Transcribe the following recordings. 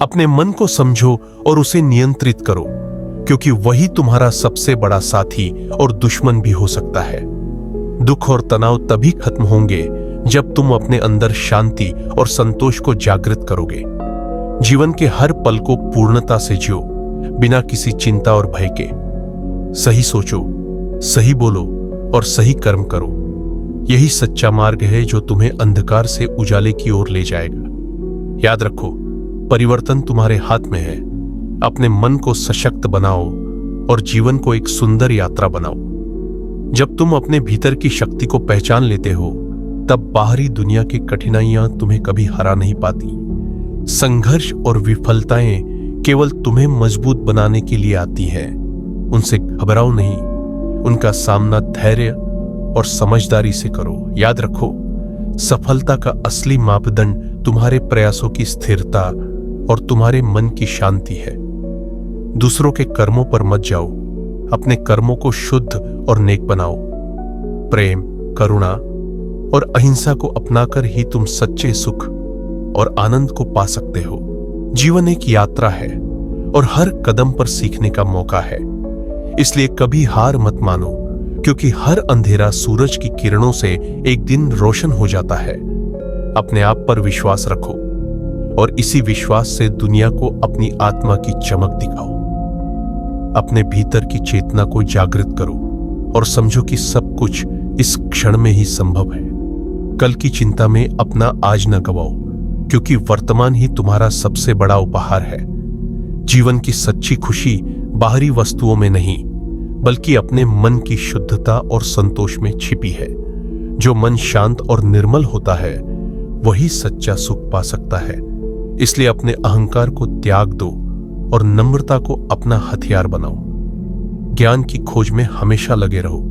अपने मन को समझो और उसे नियंत्रित करो, क्योंकि वही तुम्हारा सबसे बड़ा साथी और दुश्मन भी हो सकता है। दुख और तनाव तभी खत्म होंगे जब तुम अपने अंदर शांति और संतोष को जागृत करोगे। जीवन के हर पल को पूर्णता से जियो, बिना किसी चिंता और भय के। सही सोचो, सही बोलो और सही कर्म करो। यही सच्चा मार्ग है जो तुम्हें अंधकार से उजाले की ओर ले जाएगा। याद रखो, परिवर्तन तुम्हारे हाथ में है। अपने मन को सशक्त बनाओ और जीवन को एक सुंदर यात्रा बनाओ। जब तुम अपने भीतर की शक्ति को पहचान लेते हो, तब बाहरी दुनिया की कठिनाइयां तुम्हें कभी हरा नहीं पाती। संघर्ष और विफलताएं केवल तुम्हें मजबूत बनाने के लिए आती हैं। उनसे घबराओ नहीं, उनका सामना धैर्य और समझदारी से करो। याद रखो, सफलता का असली मापदंड तुम्हारे प्रयासों की स्थिरता और तुम्हारे मन की शांति है। दूसरों के कर्मों पर मत जाओ, अपने कर्मों को शुद्ध और नेक बनाओ। प्रेम, करुणा और अहिंसा को अपनाकर ही तुम सच्चे सुख और आनंद को पा सकते हो। जीवन एक यात्रा है और हर कदम पर सीखने का मौका है। इसलिए कभी हार मत मानो, क्योंकि हर अंधेरा सूरज की किरणों से एक दिन रोशन हो जाता है। अपने आप पर विश्वास रखो और इसी विश्वास से दुनिया को अपनी आत्मा की चमक दिखाओ। अपने भीतर की चेतना को जागृत करो और समझो कि सब कुछ इस क्षण में ही संभव है। कल की चिंता में अपना आज न गवाओ, क्योंकि वर्तमान ही तुम्हारा सबसे बड़ा उपहार है। जीवन की सच्ची खुशी बाहरी वस्तुओं में नहीं, बल्कि अपने मन की शुद्धता और संतोष में छिपी है। जो मन शांत और निर्मल होता है, वही सच्चा सुख पा सकता है। इसलिए अपने अहंकार को त्याग दो और नम्रता को अपना हथियार बनाओ। ज्ञान की खोज में हमेशा लगे रहो,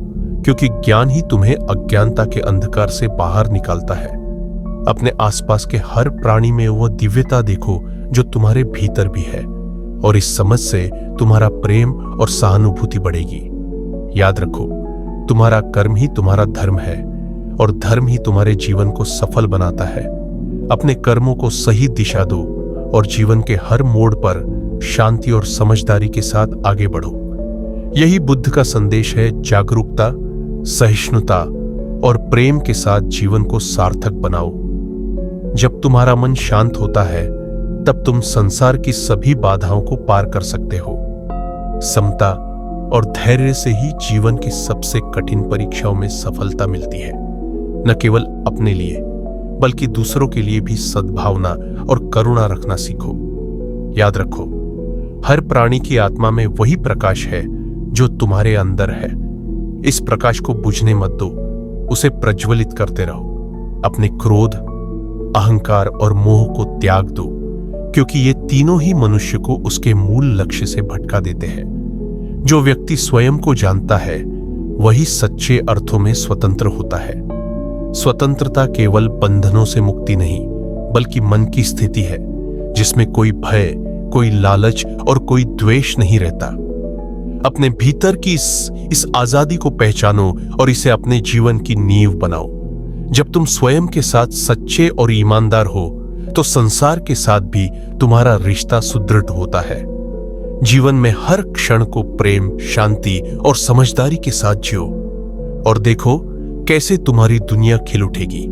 क्योंकि ज्ञान ही तुम्हें अज्ञानता के अंधकार से बाहर निकालता है। अपने आसपास के हर प्राणी में वह दिव्यता देखो जो तुम्हारे भीतर भी है, और इस समझ से तुम्हारा प्रेम और सहानुभूति बढ़ेगी। याद रखो, तुम्हारा कर्म ही तुम्हारा धर्म है और धर्म ही तुम्हारे जीवन को सफल बनाता है। अपने कर्मों को सही दिशा दो और जीवन के हर मोड़ पर शांति और समझदारी के साथ आगे बढ़ो। यही बुद्ध का संदेश है। जागरूकता, सहिष्णुता और प्रेम के साथ जीवन को सार्थक बनाओ। जब तुम्हारा मन शांत होता है, तब तुम संसार की सभी बाधाओं को पार कर सकते हो। समता और धैर्य से ही जीवन की सबसे कठिन परीक्षाओं में सफलता मिलती है। न केवल अपने लिए, बल्कि दूसरों के लिए भी सद्भावना और करुणा रखना सीखो। याद रखो, हर प्राणी की आत्मा में वही प्रकाश है जो तुम्हारे अंदर है। इस प्रकाश को बुझने मत दो, उसे प्रज्वलित करते रहो। अपने क्रोध, अहंकार और मोह को त्याग दो, क्योंकि ये तीनों ही मनुष्य को उसके मूल लक्ष्य से भटका देते हैं। जो व्यक्ति स्वयं को जानता है, वही सच्चे अर्थों में स्वतंत्र होता है। स्वतंत्रता केवल बंधनों से मुक्ति नहीं, बल्कि मन की स्थिति है, जिसमें कोई भय, कोई लालच और कोई द्वेष नहीं रहता। अपने भीतर की इस आजादी को पहचानो और इसे अपने जीवन की नींव बनाओ। जब तुम स्वयं के साथ सच्चे और ईमानदार हो, तो संसार के साथ भी तुम्हारा रिश्ता सुदृढ़ होता है। जीवन में हर क्षण को प्रेम, शांति और समझदारी के साथ जियो और देखो कैसे तुम्हारी दुनिया खिल उठेगी।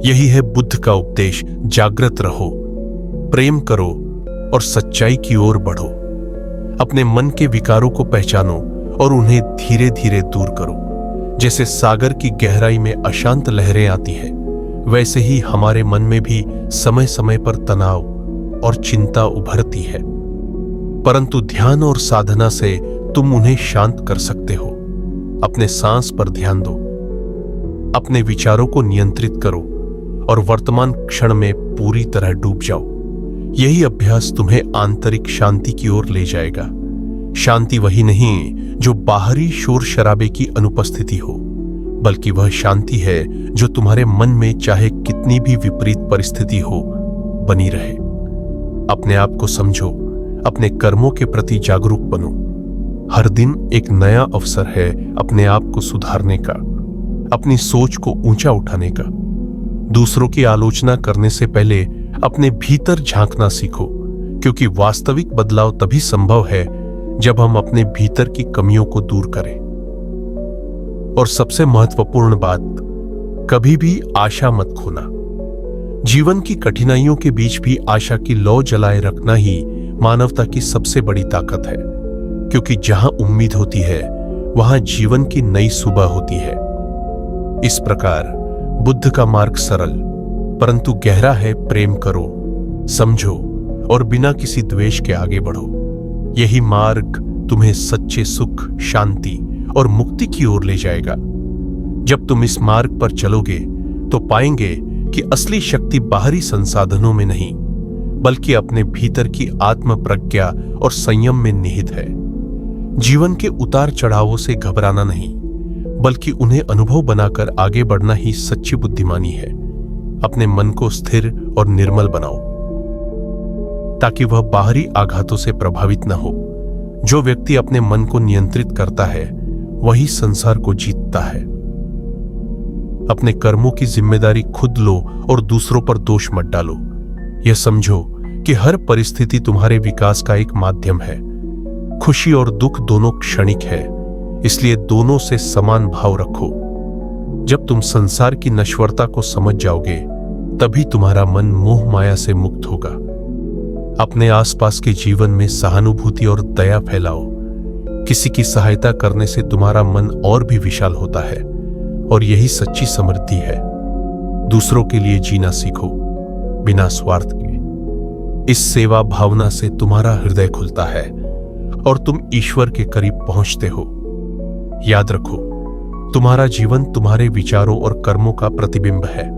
यही है बुद्ध का उपदेश। जागृत रहो, प्रेम करो और सच्चाई की ओर बढ़ो। अपने मन के विकारों को पहचानो और उन्हें धीरे धीरे दूर करो। जैसे सागर की गहराई में अशांत लहरें आती हैं, वैसे ही हमारे मन में भी समय समय पर तनाव और चिंता उभरती है, परंतु ध्यान और साधना से तुम उन्हें शांत कर सकते हो। अपने सांस पर ध्यान दो, अपने विचारों को नियंत्रित करो और वर्तमान क्षण में पूरी तरह डूब जाओ। यही अभ्यास तुम्हें आंतरिक शांति की ओर ले जाएगा। शांति वही नहीं जो बाहरी शोर शराबे की अनुपस्थिति हो, बल्कि वह शांति है जो तुम्हारे मन में चाहे कितनी भी विपरीत परिस्थिति हो, बनी रहे। अपने आप को समझो, अपने कर्मों के प्रति जागरूक बनो। हर दिन एक नया अवसर है अपने आप को सुधारने का, अपनी सोच को ऊंचा उठाने का। दूसरों की आलोचना करने से पहले अपने भीतर झांकना सीखो, क्योंकि वास्तविक बदलाव तभी संभव है जब हम अपने भीतर की कमियों को दूर करें। और सबसे महत्वपूर्ण बात, कभी भी आशा मत खोना। जीवन की कठिनाइयों के बीच भी आशा की लौ जलाए रखना ही मानवता की सबसे बड़ी ताकत है, क्योंकि जहां उम्मीद होती है वहां जीवन की नई सुबह होती है। इस प्रकार बुद्ध का मार्ग सरल परंतु गहरा है। प्रेम करो, समझो और बिना किसी द्वेष के आगे बढ़ो। यही मार्ग तुम्हें सच्चे सुख, शांति और मुक्ति की ओर ले जाएगा। जब तुम इस मार्ग पर चलोगे तो पाएंगे कि असली शक्ति बाहरी संसाधनों में नहीं, बल्कि अपने भीतर की आत्म प्रज्ञा और संयम में निहित है। जीवन के उतार चढ़ावों से घबराना नहीं, बल्कि उन्हें अनुभव बनाकर आगे बढ़ना ही सच्ची बुद्धिमानी है। अपने मन को स्थिर और निर्मल बनाओ ताकि वह बाहरी आघातों से प्रभावित न हो। जो व्यक्ति अपने मन को नियंत्रित करता है वही संसार को जीतता है। अपने कर्मों की जिम्मेदारी खुद लो और दूसरों पर दोष मत डालो। यह समझो कि हर परिस्थिति तुम्हारे विकास का एक माध्यम है। खुशी और दुख दोनों क्षणिक है, इसलिए दोनों से समान भाव रखो। जब तुम संसार की नश्वरता को समझ जाओगे तभी तुम्हारा मन मोह माया से मुक्त होगा। अपने आसपास के जीवन में सहानुभूति और दया फैलाओ। किसी की सहायता करने से तुम्हारा मन और भी विशाल होता है और यही सच्ची समृद्धि है। दूसरों के लिए जीना सीखो बिना स्वार्थ के। इस सेवा भावना से तुम्हारा हृदय खुलता है और तुम ईश्वर के करीब पहुंचते हो। याद रखो, तुम्हारा जीवन तुम्हारे विचारों और कर्मों का प्रतिबिंब है,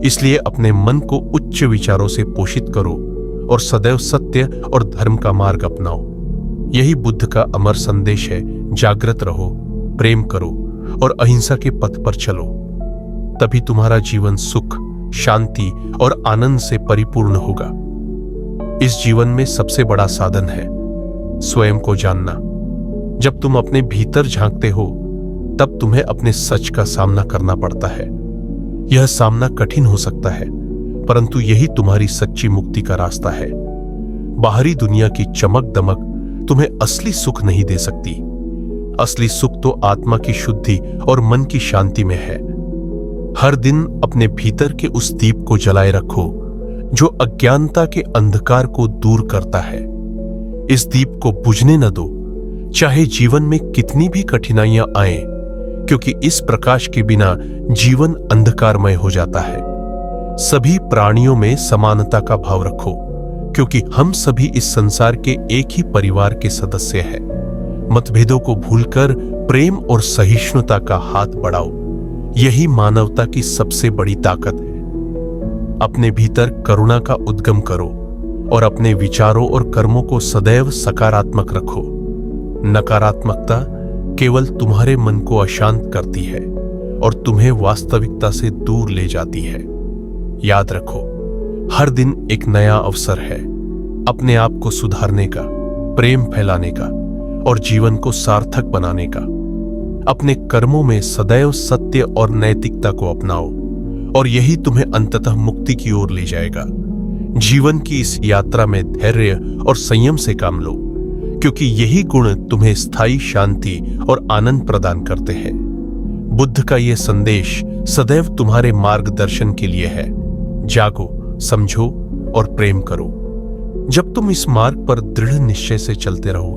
इसलिए अपने मन को उच्च विचारों से पोषित करो और सदैव सत्य और धर्म का मार्ग अपनाओ। यही बुद्ध का अमर संदेश है। जागृत रहो, प्रेम करो और अहिंसा के पथ पर चलो। तभी तुम्हारा जीवन सुख, शांति और आनंद से परिपूर्ण होगा। इस जीवन में सबसे बड़ा साधन है स्वयं को जानना। जब तुम अपने भीतर झांकते हो तब तुम्हें अपने सच का सामना करना पड़ता है। यह सामना कठिन हो सकता है, परंतु यही तुम्हारी सच्ची मुक्ति का रास्ता है। बाहरी दुनिया की चमक दमक तुम्हें असली सुख नहीं दे सकती। असली सुख तो आत्मा की शुद्धि और मन की शांति में है। हर दिन अपने भीतर के उस दीप को जलाए रखो जो अज्ञानता के अंधकार को दूर करता है। इस दीप को बुझने न दो, चाहे जीवन में कितनी भी कठिनाइयां आए, क्योंकि इस प्रकाश के बिना जीवन अंधकारमय हो जाता है। सभी प्राणियों में समानता का भाव रखो, क्योंकि हम सभी इस संसार के एक ही परिवार के सदस्य हैं। मतभेदों को भूलकर प्रेम और सहिष्णुता का हाथ बढ़ाओ। यही मानवता की सबसे बड़ी ताकत है। अपने भीतर करुणा का उद्गम करो और अपने विचारों और कर्मों को सदैव सकारात्मक रखो। नकारात्मकता केवल तुम्हारे मन को अशांत करती है और तुम्हें वास्तविकता से दूर ले जाती है। याद रखो, हर दिन एक नया अवसर है अपने आप को सुधारने का, प्रेम फैलाने का और जीवन को सार्थक बनाने का। अपने कर्मों में सदैव सत्य और नैतिकता को अपनाओ और यही तुम्हें अंततः मुक्ति की ओर ले जाएगा। जीवन की इस यात्रा में धैर्य और संयम से काम लो, क्योंकि यही गुण तुम्हें स्थायी शांति और आनंद प्रदान करते हैं। बुद्ध का यह संदेश सदैव तुम्हारे मार्गदर्शन के लिए है। जागो, समझो और प्रेम करो। जब तुम इस मार्ग पर दृढ़ निश्चय से चलते रहो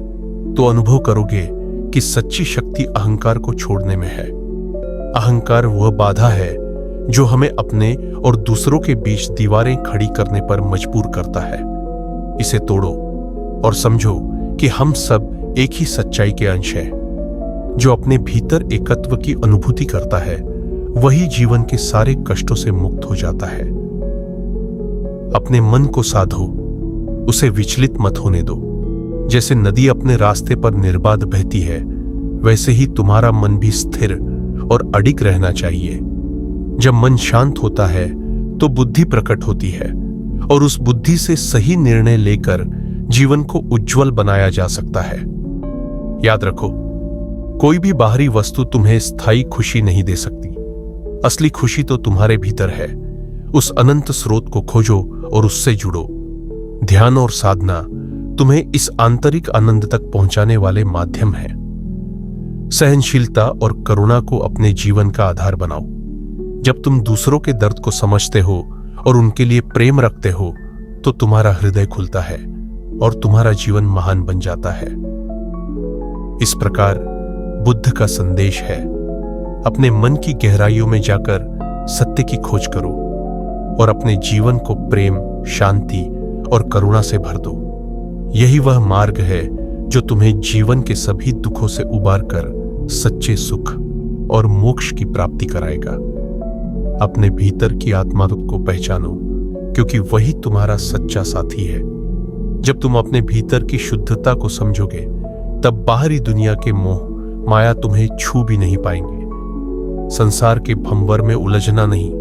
तो अनुभव करोगे कि सच्ची शक्ति अहंकार को छोड़ने में है। अहंकार वह बाधा है जो हमें अपने और दूसरों के बीच दीवारें खड़ी करने पर मजबूर करता है। इसे तोड़ो और समझो कि हम सब एक ही सच्चाई के अंश हैं। जो अपने भीतर एकत्व की अनुभूति करता है वही जीवन के सारे कष्टों से मुक्त हो जाता है। अपने मन को साधो, उसे विचलित मत होने दो। जैसे नदी अपने रास्ते पर निर्बाध बहती है, वैसे ही तुम्हारा मन भी स्थिर और अडिग रहना चाहिए। जब मन शांत होता है तो बुद्धि प्रकट होती है और उस बुद्धि से सही निर्णय लेकर जीवन को उज्जवल बनाया जा सकता है। याद रखो, कोई भी बाहरी वस्तु तुम्हें स्थायी खुशी नहीं दे सकती। असली खुशी तो तुम्हारे भीतर है। उस अनंत स्रोत को खोजो और उससे जुड़ो। ध्यान और साधना तुम्हें इस आंतरिक आनंद तक पहुंचाने वाले माध्यम हैं। सहनशीलता और करुणा को अपने जीवन का आधार बनाओ। जब तुम दूसरों के दर्द को समझते हो और उनके लिए प्रेम रखते हो तो तुम्हारा हृदय खुलता है और तुम्हारा जीवन महान बन जाता है। इस प्रकार बुद्ध का संदेश है, अपने मन की गहराइयों में जाकर सत्य की खोज करो और अपने जीवन को प्रेम, शांति और करुणा से भर दो। यही वह मार्ग है जो तुम्हें जीवन के सभी दुखों से उबार कर सच्चे सुख और मोक्ष की प्राप्ति कराएगा। अपने भीतर की आत्मा को पहचानो, क्योंकि वही तुम्हारा सच्चा साथी है। जब तुम अपने भीतर की शुद्धता को समझोगे तब बाहरी दुनिया के मोह माया तुम्हें छू भी नहीं पाएंगे। संसार के भंवर में उलझना नहीं,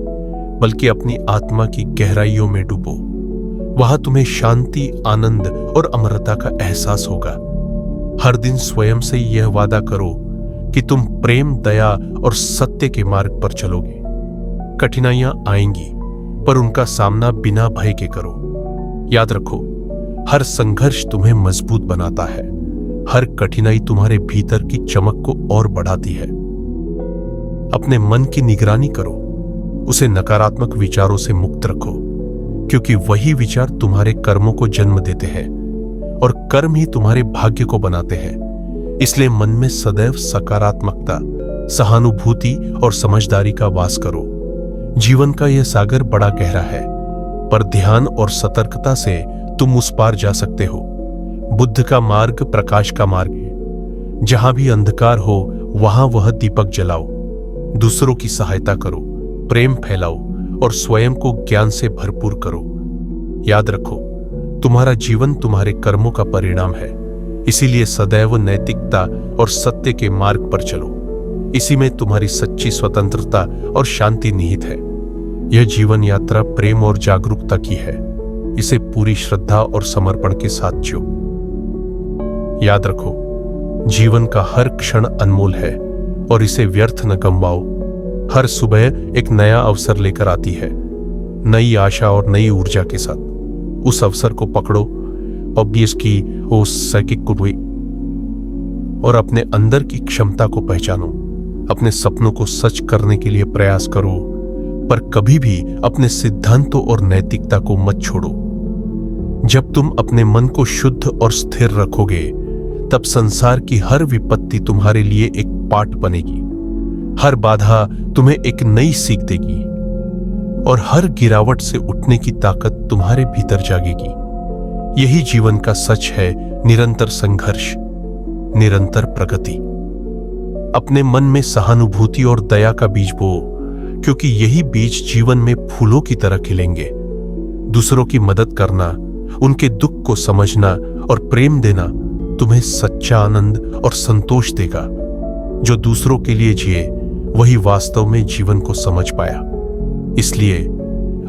बल्कि अपनी आत्मा की गहराइयों में डूबो। वहां तुम्हें शांति, आनंद और अमरता का एहसास होगा। हर दिन स्वयं से यह वादा करो कि तुम प्रेम, दया और सत्य के मार्ग पर चलोगे। कठिनाइयां आएंगी, पर उनका सामना बिना भय के करो। याद रखो, हर संघर्ष तुम्हें मजबूत बनाता है। हर कठिनाई तुम्हारे भीतर की चमक को और बढ़ाती है। अपने मन की निगरानी करो, उसे नकारात्मक विचारों से मुक्त रखो, क्योंकि वही विचार तुम्हारे कर्मों को जन्म देते हैं और कर्म ही तुम्हारे भाग्य को बनाते हैं। इसलिए मन में सदैव सकारात्मकता, सहानुभूति और समझदारी का वास करो। जीवन का यह सागर बड़ा गहरा है, पर ध्यान और सतर्कता से तुम उस पार जा सकते हो। बुद्ध का मार्ग प्रकाश का मार्ग है। जहां भी अंधकार हो वहां वह दीपक जलाओ। दूसरों की सहायता करो, प्रेम फैलाओ और स्वयं को ज्ञान से भरपूर करो। याद रखो, तुम्हारा जीवन तुम्हारे कर्मों का परिणाम है। इसीलिए सदैव नैतिकता और सत्य के मार्ग पर चलो। इसी में तुम्हारी सच्ची स्वतंत्रता और शांति निहित है। यह जीवन यात्रा प्रेम और जागरूकता की है। इसे पूरी श्रद्धा और समर्पण के साथ जियो। याद रखो, जीवन का हर क्षण अनमोल है और इसे व्यर्थ न गंवाओ। हर सुबह एक नया अवसर लेकर आती है, नई आशा और नई ऊर्जा के साथ। उस अवसर को पकड़ो और अपने अंदर की क्षमता को पहचानो। अपने सपनों को सच करने के लिए प्रयास करो, पर कभी भी अपने सिद्धांतों और नैतिकता को मत छोड़ो। जब तुम अपने मन को शुद्ध और स्थिर रखोगे, तब संसार की हर विपत्ति तुम्हारे लिए एक पाठ बनेगी। हर बाधा तुम्हें एक नई सीख देगी और हर गिरावट से उठने की ताकत तुम्हारे भीतर जागेगी। यही जीवन का सच है, निरंतर संघर्ष, निरंतर प्रगति। अपने मन में सहानुभूति और दया का बीज बो, क्योंकि यही बीज जीवन में फूलों की तरह खिलेंगे। दूसरों की मदद करना, उनके दुख को समझना और प्रेम देना तुम्हें सच्चा आनंद और संतोष देगा। जो दूसरों के लिए जिए वही वास्तव में जीवन को समझ पाया। इसलिए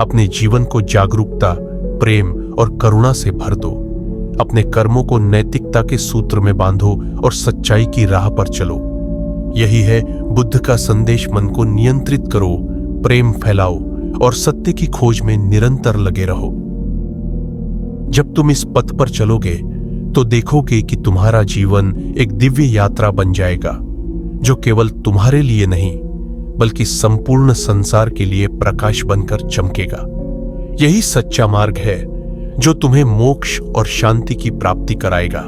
अपने जीवन को जागरूकता, प्रेम और करुणा से भर दो। अपने कर्मों को नैतिकता के सूत्र में बांधो और सच्चाई की राह पर चलो। यही है बुद्ध का संदेश। मन को नियंत्रित करो, प्रेम फैलाओ और सत्य की खोज में निरंतर लगे रहो। जब तुम इस पथ पर चलोगे तो देखोगे कि तुम्हारा जीवन एक दिव्य यात्रा बन जाएगा, जो केवल तुम्हारे लिए नहीं बल्कि संपूर्ण संसार के लिए प्रकाश बनकर चमकेगा। यही सच्चा मार्ग है जो तुम्हें मोक्ष और शांति की प्राप्ति कराएगा।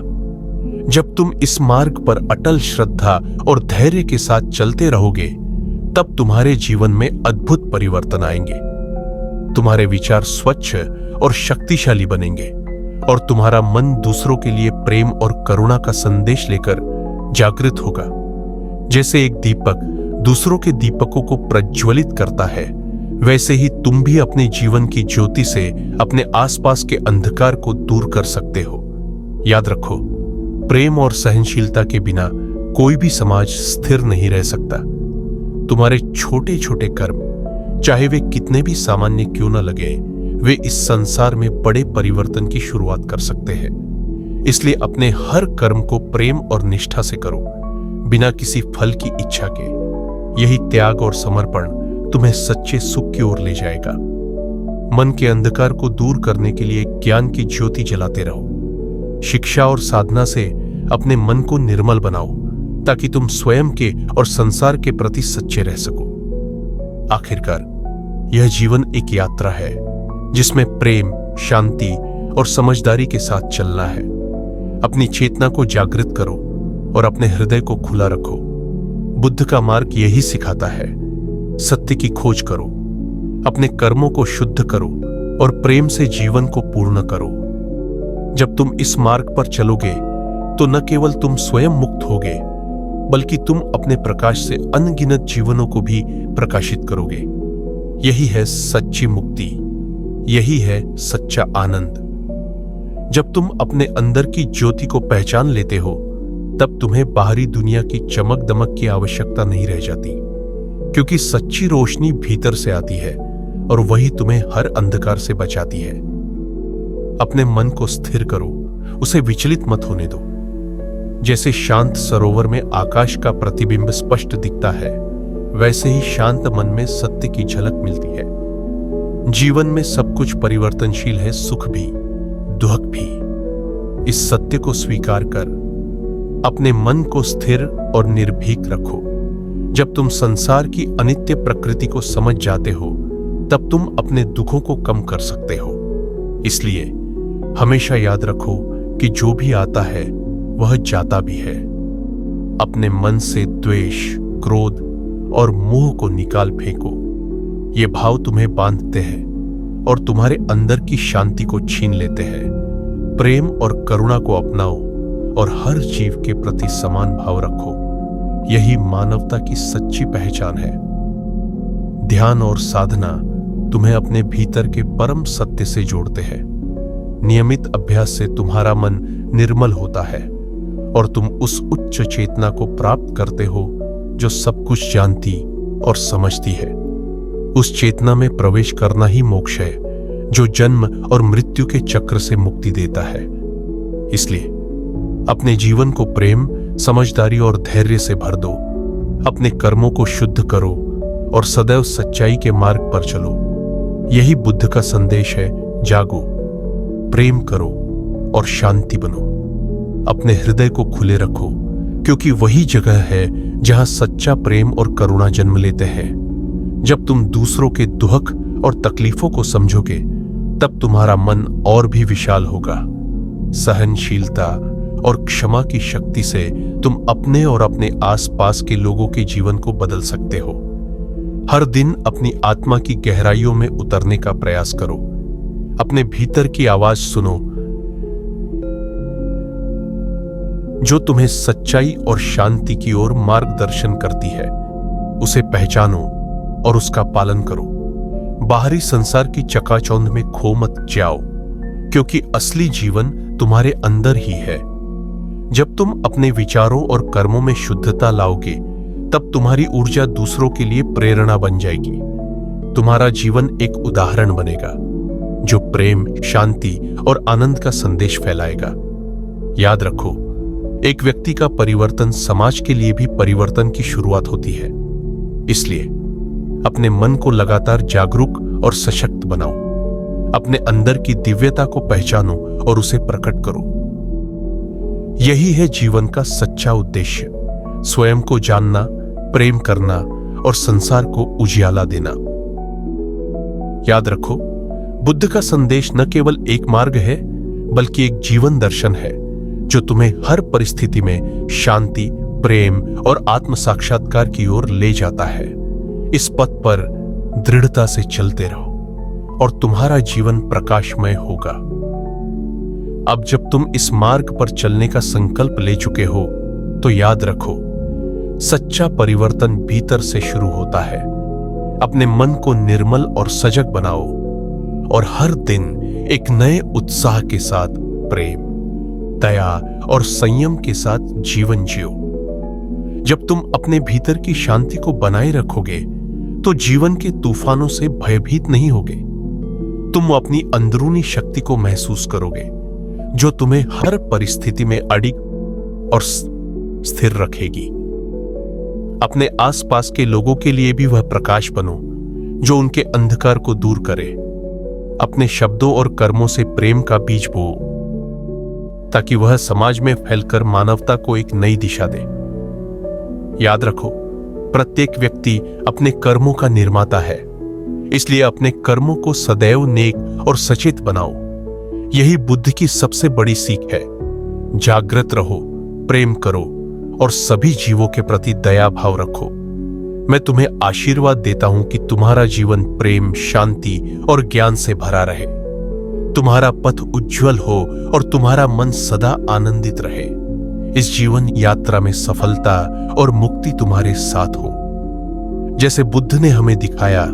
जब तुम इस मार्ग पर अटल श्रद्धा और धैर्य के साथ चलते रहोगे, तब तुम्हारे जीवन में अद्भुत परिवर्तन आएंगे। तुम्हारे विचार स्वच्छ और शक्तिशाली बनेंगे और तुम्हारा मन दूसरों के लिए प्रेम और करुणा का संदेश लेकर जागृत होगा। जैसे एक दीपक दूसरों के दीपकों को प्रज्वलित करता है, वैसे ही तुम भी अपने जीवन की ज्योति से अपने आसपास के अंधकार को दूर कर सकते हो। याद रखो, प्रेम और सहनशीलता के बिना कोई भी समाज स्थिर नहीं रह सकता। तुम्हारे छोटे छोटे कर्म, चाहे वे कितने भी सामान्य क्यों न लगे, वे इस संसार में बड़े परिवर्तन की शुरुआत कर सकते हैं। इसलिए अपने हर कर्म को प्रेम और निष्ठा से करो, बिना किसी फल की इच्छा के। यही त्याग और समर्पण तुम्हें सच्चे सुख की ओर ले जाएगा। मन के अंधकार को दूर करने के लिए ज्ञान की ज्योति जलाते रहो। शिक्षा और साधना से अपने मन को निर्मल बनाओ ताकि तुम स्वयं के और संसार के प्रति सच्चे रह सको। आखिरकार यह जीवन एक यात्रा है जिसमें प्रेम, शांति और समझदारी के साथ चलना है। अपनी चेतना को जागृत करो और अपने हृदय को खुला रखो। बुद्ध का मार्ग यही सिखाता है। सत्य की खोज करो, अपने कर्मों को शुद्ध करो और प्रेम से जीवन को पूर्ण करो। जब तुम इस मार्ग पर चलोगे तो न केवल तुम स्वयं मुक्त होगे बल्कि तुम अपने प्रकाश से अनगिनत जीवनों को भी प्रकाशित करोगे। यही है सच्ची मुक्ति, यही है सच्चा आनंद। जब तुम अपने अंदर की ज्योति को पहचान लेते हो तब तुम्हें बाहरी दुनिया की चमक दमक की आवश्यकता नहीं रह जाती, क्योंकि सच्ची रोशनी भीतर से आती है और वही तुम्हें हर अंधकार से बचाती है। अपने मन को स्थिर करो, उसे विचलित मत होने दो। जैसे शांत सरोवर में आकाश का प्रतिबिंब स्पष्ट दिखता है, वैसे ही शांत मन में सत्य की झलक मिलती है। जीवन में सब कुछ परिवर्तनशील है, सुख भी, दुख भी। इस सत्य को स्वीकार कर अपने मन को स्थिर और निर्भीक रखो। जब तुम संसार की अनित्य प्रकृति को समझ जाते हो तब तुम अपने दुखों को कम कर सकते हो। इसलिए हमेशा याद रखो कि जो भी आता है वह जाता भी है। अपने मन से द्वेष, क्रोध और मोह को निकाल फेंको। ये भाव तुम्हें बांधते हैं और तुम्हारे अंदर की शांति को छीन लेते हैं। प्रेम और करुणा को अपनाओ और हर जीव के प्रति समान भाव रखो। यही मानवता की सच्ची पहचान है। ध्यान और साधना तुम्हें अपने भीतर के परम सत्य से जोड़ते हैं। नियमित अभ्यास से तुम्हारा मन निर्मल होता है और तुम उस उच्च चेतना को प्राप्त करते हो जो सब कुछ जानती और समझती है। उस चेतना में प्रवेश करना ही मोक्ष है, जो जन्म और मृत्यु के चक्र से मुक्ति देता है। इसलिए अपने जीवन को प्रेम, समझदारी और धैर्य से भर दो। अपने कर्मों को शुद्ध करो और सदैव सच्चाई के मार्ग पर चलो। यही बुद्ध का संदेश है। जागो, प्रेम करो और शांति बनो। अपने हृदय को खुले रखो, क्योंकि वही जगह है जहां सच्चा प्रेम और करुणा जन्म लेते हैं। जब तुम दूसरों के दुख और तकलीफों को समझोगे तब तुम्हारा मन और भी विशाल होगा। सहनशीलता और क्षमा की शक्ति से तुम अपने और अपने आसपास के लोगों के जीवन को बदल सकते हो। हर दिन अपनी आत्मा की गहराइयों में उतरने का प्रयास करो। अपने भीतर की आवाज सुनो जो तुम्हें सच्चाई और शांति की ओर मार्गदर्शन करती है। उसे पहचानो और उसका पालन करो। बाहरी संसार की चकाचौंध में खो मत जाओ, क्योंकि असली जीवन तुम्हारे अंदर ही है। जब तुम अपने विचारों और कर्मों में शुद्धता लाओगे तब तुम्हारी ऊर्जा दूसरों के लिए प्रेरणा बन जाएगी। तुम्हारा जीवन एक उदाहरण बनेगा जो प्रेम, शांति और आनंद का संदेश फैलाएगा। याद रखो, एक व्यक्ति का परिवर्तन समाज के लिए भी परिवर्तन की शुरुआत होती है। इसलिए अपने मन को लगातार जागरूक और सशक्त बनाओ। अपने अंदर की दिव्यता को पहचानो और उसे प्रकट करो। यही है जीवन का सच्चा उद्देश्य। स्वयं को जानना, प्रेम करना और संसार को उजियाला देना। याद रखो, बुद्ध का संदेश न केवल एक मार्ग है बल्कि एक जीवन दर्शन है जो तुम्हें हर परिस्थिति में शांति, प्रेम और आत्म साक्षात्कार की ओर ले जाता है। इस पथ पर दृढ़ता से चलते रहो और तुम्हारा जीवन प्रकाशमय होगा। अब जब तुम इस मार्ग पर चलने का संकल्प ले चुके हो तो याद रखो, सच्चा परिवर्तन भीतर से शुरू होता है। अपने मन को निर्मल और सजग बनाओ और हर दिन एक नए उत्साह के साथ प्रेम, दया और संयम के साथ जीवन जियो। जब तुम अपने भीतर की शांति को बनाए रखोगे तो जीवन के तूफानों से भयभीत नहीं होगे। तुम अपनी अंदरूनी शक्ति को महसूस करोगे जो तुम्हें हर परिस्थिति में अडिग और स्थिर रखेगी। अपने आसपास के लोगों के लिए भी वह प्रकाश बनो जो उनके अंधकार को दूर करे। अपने शब्दों और कर्मों से प्रेम का बीज बो, ताकि वह समाज में फैलकर मानवता को एक नई दिशा दे। याद रखो, प्रत्येक व्यक्ति अपने कर्मों का निर्माता है, इसलिए अपने कर्मों को सदैव नेक और सचेत बनाओ। यही बुद्ध की सबसे बड़ी सीख है। जागृत रहो, प्रेम करो और सभी जीवों के प्रति दया भाव रखो। मैं तुम्हें आशीर्वाद देता हूं कि तुम्हारा जीवन प्रेम, शांति और ज्ञान से भरा रहे। तुम्हारा पथ उज्जवल हो और तुम्हारा मन सदा आनंदित रहे। इस जीवन यात्रा में सफलता और मुक्ति तुम्हारे साथ हो। जैसे बुद्ध ने हमें दिखाया,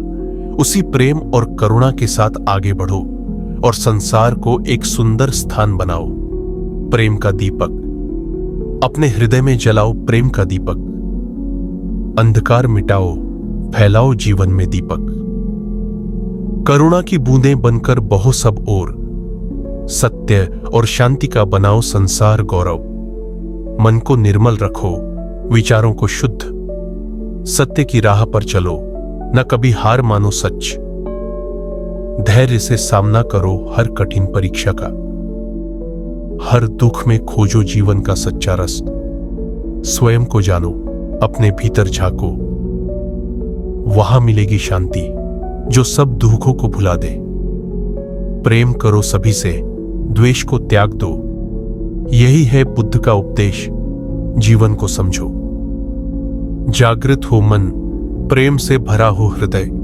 उसी प्रेम और करुणा के साथ आगे बढ़ो और संसार को एक सुंदर स्थान बनाओ। प्रेम का दीपक अपने हृदय में जलाओ, प्रेम का दीपक। अंधकार मिटाओ, फैलाओ जीवन में दीपक। करुणा की बूंदें बनकर बहो सब ओर। सत्य और शांति का बनाओ संसार गौरव। मन को निर्मल रखो, विचारों को शुद्ध। सत्य की राह पर चलो, न कभी हार मानो सच। धैर्य से सामना करो हर कठिन परीक्षा का। हर दुख में खोजो जीवन का सच्चा रस। स्वयं को जानो, अपने भीतर झांको। वहां मिलेगी शांति जो सब दुखों को भुला दे। प्रेम करो सभी से, द्वेष को त्याग दो। यही है बुद्ध का उपदेश, जीवन को समझो। जागृत हो मन, प्रेम से भरा हो हृदय।